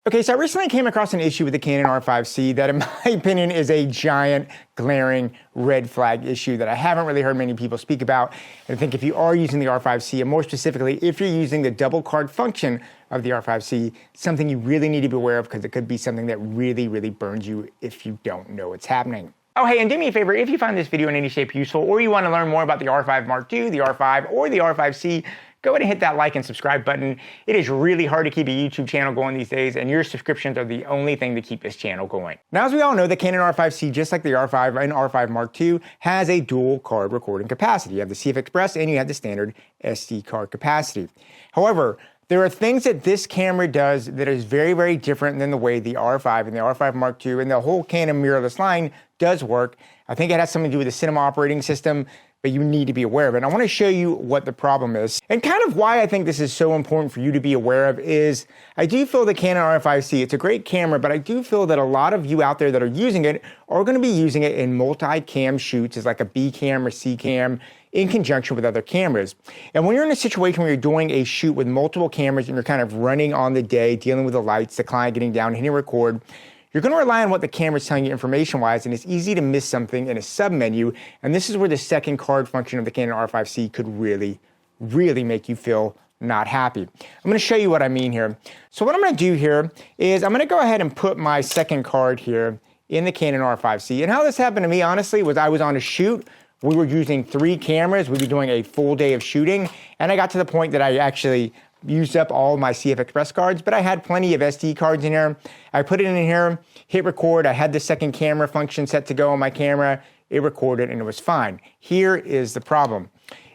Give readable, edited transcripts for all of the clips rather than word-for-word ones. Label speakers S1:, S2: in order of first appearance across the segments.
S1: Okay, so I recently came across an issue with the Canon R5C that in my opinion is a giant, glaring red flag issue that I haven't really heard many people speak about. And I think if you are using the R5C, and more specifically, if you're using the double card function of the R5C, something you really need to be aware of because it could be something that really, really burns you if you don't know what's happening. Oh, hey, and do me a favor, if you find this video in any shape useful, or you want to learn more about the R5 Mark II, the R5, or the R5C, go ahead and hit that like and subscribe button. It is really hard to keep a YouTube channel going these days, and your subscriptions are the only thing to keep this channel going. Now, as we all know, the Canon R5C, just like the R5 and R5 Mark II, has a dual card recording capacity. You have the CF Express and you have the standard SD card capacity. However, there are things that this camera does that is very, very different than the way the R5 and the R5 Mark II and the whole Canon mirrorless line does work. I think it has something to do with the cinema operating system, but you need to be aware of it. And I want to show you what the problem is. And kind of why I think this is so important for you to be aware of is I do feel the Canon R5C, it's a great camera, but I do feel that a lot of you out there that are using it are going to be using it in multi-cam shoots as like a B cam or C cam in conjunction with other cameras. And when you're in a situation where you're doing a shoot with multiple cameras and you're kind of running on the day, dealing with the lights, the client getting down, hitting record, you're going to rely on what the camera's telling you information-wise, and it's easy to miss something in a sub-menu, and this is where the second card function of the Canon R5C could really, really make you feel not happy. I'm going to show you what I mean here. So what I'm going to do here is I'm going to go ahead and put my second card here in the Canon R5C, and how this happened to me, honestly, was I was on a shoot. We were using 3 cameras. We'd be doing a full day of shooting, and I got to the point that I actually used up all my CF Express cards, but I had plenty of SD cards in here. I put it in here, hit record. I had the second camera function set to go on my camera. It recorded and it was fine. Here is the problem.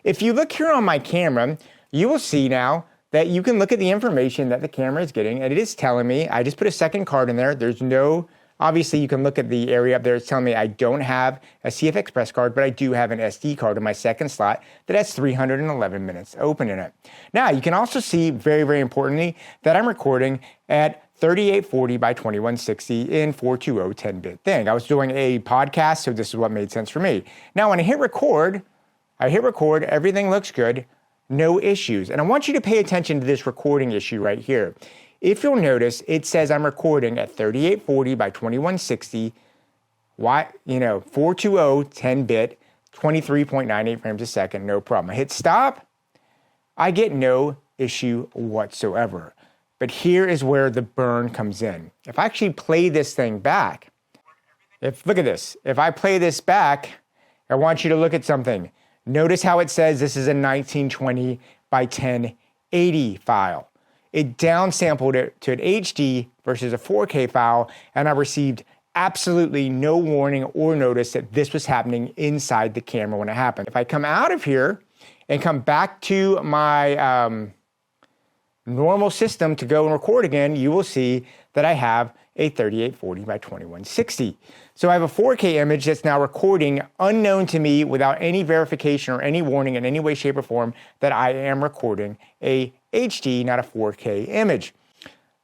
S1: If you look here on my camera, you will see now that you can look at the information that the camera is getting, and it is telling me, I just put a second card in there. There's no, obviously you can look at the area up there. It's telling me I don't have a CF Express card, but I do have an SD card in my second slot that has 311 minutes open in it. Now, you can also see, very, very importantly, that I'm recording at 3840 by 2160 in 420 10-bit thing. I was doing a podcast, so this is what made sense for me. Now, when I hit record, everything looks good, no issues. And I want you to pay attention to this recording issue right here. If you'll notice, it says I'm recording at 3840 by 2160, 420 10-bit, 23.98 frames a second, no problem. I hit stop, I get no issue whatsoever. But here is where the burn comes in. If I actually play this thing back, look at this. If I play this back, I want you to look at something. Notice how it says this is a 1920 by 1080 file. It downsampled it to an HD versus a 4K file, and I received absolutely no warning or notice that this was happening inside the camera when it happened. If I come out of here and come back to my normal system to go and record again, you will see that I have a 3840 by 2160. So I have a 4K image that's now recording unknown to me without any verification or any warning in any way, shape, or form that I am recording a HD, not a 4K image.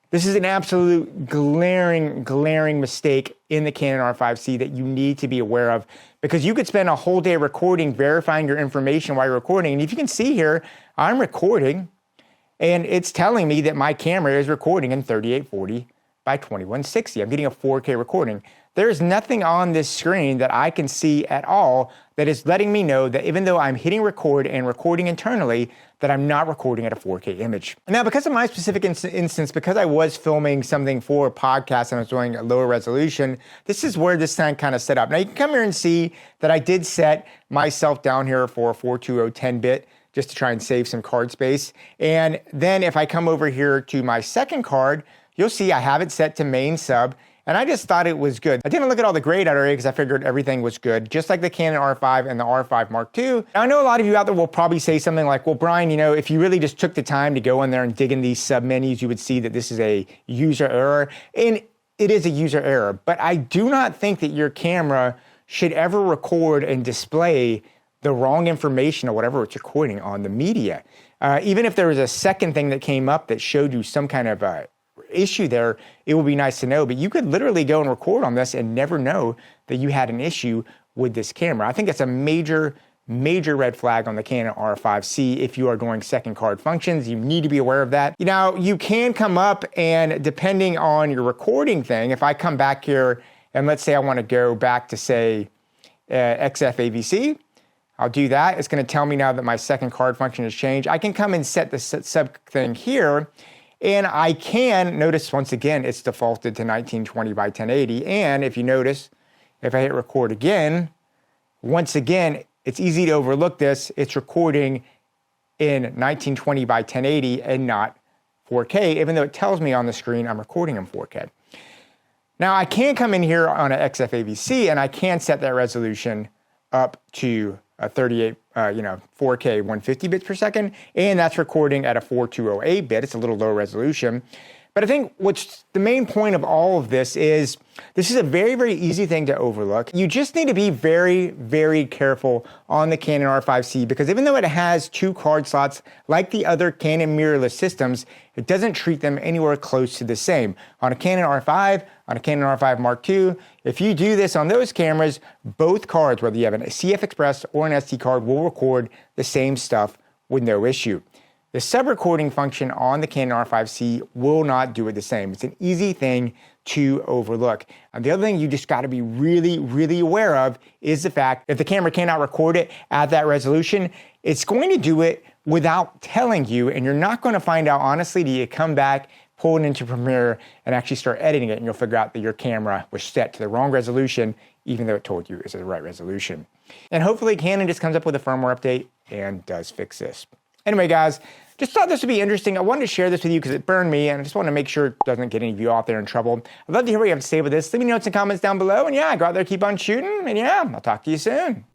S1: This is an absolute glaring mistake in the Canon R5C that you need to be aware of, because you could spend a whole day recording, verifying your information while you're recording. And if you can see here, I'm recording, and it's telling me that my camera is recording in 3840 by 2160. I'm getting a 4K recording. There is nothing on this screen that I can see at all that is letting me know that even though I'm hitting record and recording internally, that I'm not recording at a 4K image. Now, because of my specific instance, because I was filming something for a podcast and I was doing a lower resolution, this is where this thing kind of set up. Now, you can come here and see that I did set myself down here for 420 10-bit, just to try and save some card space. And then if I come over here to my second card, you'll see I have it set to main sub, and I just thought it was good. I didn't look at all the grayed out area because I figured everything was good, just like the Canon R5 and the R5 Mark II. Now, I know a lot of you out there will probably say something like, well, Brian, if you really just took the time to go in there and dig in these sub-menus, you would see that this is a user error. And it is a user error, but I do not think that your camera should ever record and display the wrong information or whatever it's recording on the media. Even if there was a second thing that came up that showed you some kind of issue there, it would be nice to know. But you could literally go and record on this and never know that you had an issue with this camera. I think that's a major major red flag on the Canon R5C. If you are doing second card functions, you need to be aware of that. Now, you can come up and depending on your recording thing, if I come back here and let's say I want to go back to say XFAVC, I'll do that. It's going to tell me now that my second card function has changed. I can come and set the sub thing here, and I can notice once again it's defaulted to 1920 by 1080. And if you notice, if I hit record again, once again, it's easy to overlook this. It's recording in 1920 by 1080 and not 4K, even though it tells me on the screen I'm recording in 4K. Now I can come in here on an XFAVC and I can set that resolution up to a 4K 150 bits per second, and that's recording at a 4208 bit. It's a little low resolution. But I think what's the main point of all of this is a very, very easy thing to overlook. You just need to be very, very careful on the Canon R5C because even though it has 2 card slots like the other Canon mirrorless systems, it doesn't treat them anywhere close to the same. On a Canon R5, on a Canon R5 Mark II, if you do this on those cameras, both cards, whether you have a CF Express or an SD card, will record the same stuff with no issue. The sub-recording function on the Canon R5C will not do it the same. It's an easy thing to overlook. And the other thing you just got to be really, really aware of is the fact that if the camera cannot record it at that resolution, it's going to do it without telling you, and you're not going to find out honestly till you come back, pull it into Premiere, and actually start editing it, and you'll figure out that your camera was set to the wrong resolution, even though it told you it's the right resolution. And hopefully Canon just comes up with a firmware update and does fix this. Anyway, guys, just thought this would be interesting. I wanted to share this with you because it burned me, and I just want to make sure it doesn't get any of you out there in trouble. I'd love to hear what you have to say with this. Leave me notes and comments down below, and yeah, go out there, keep on shooting, and yeah, I'll talk to you soon.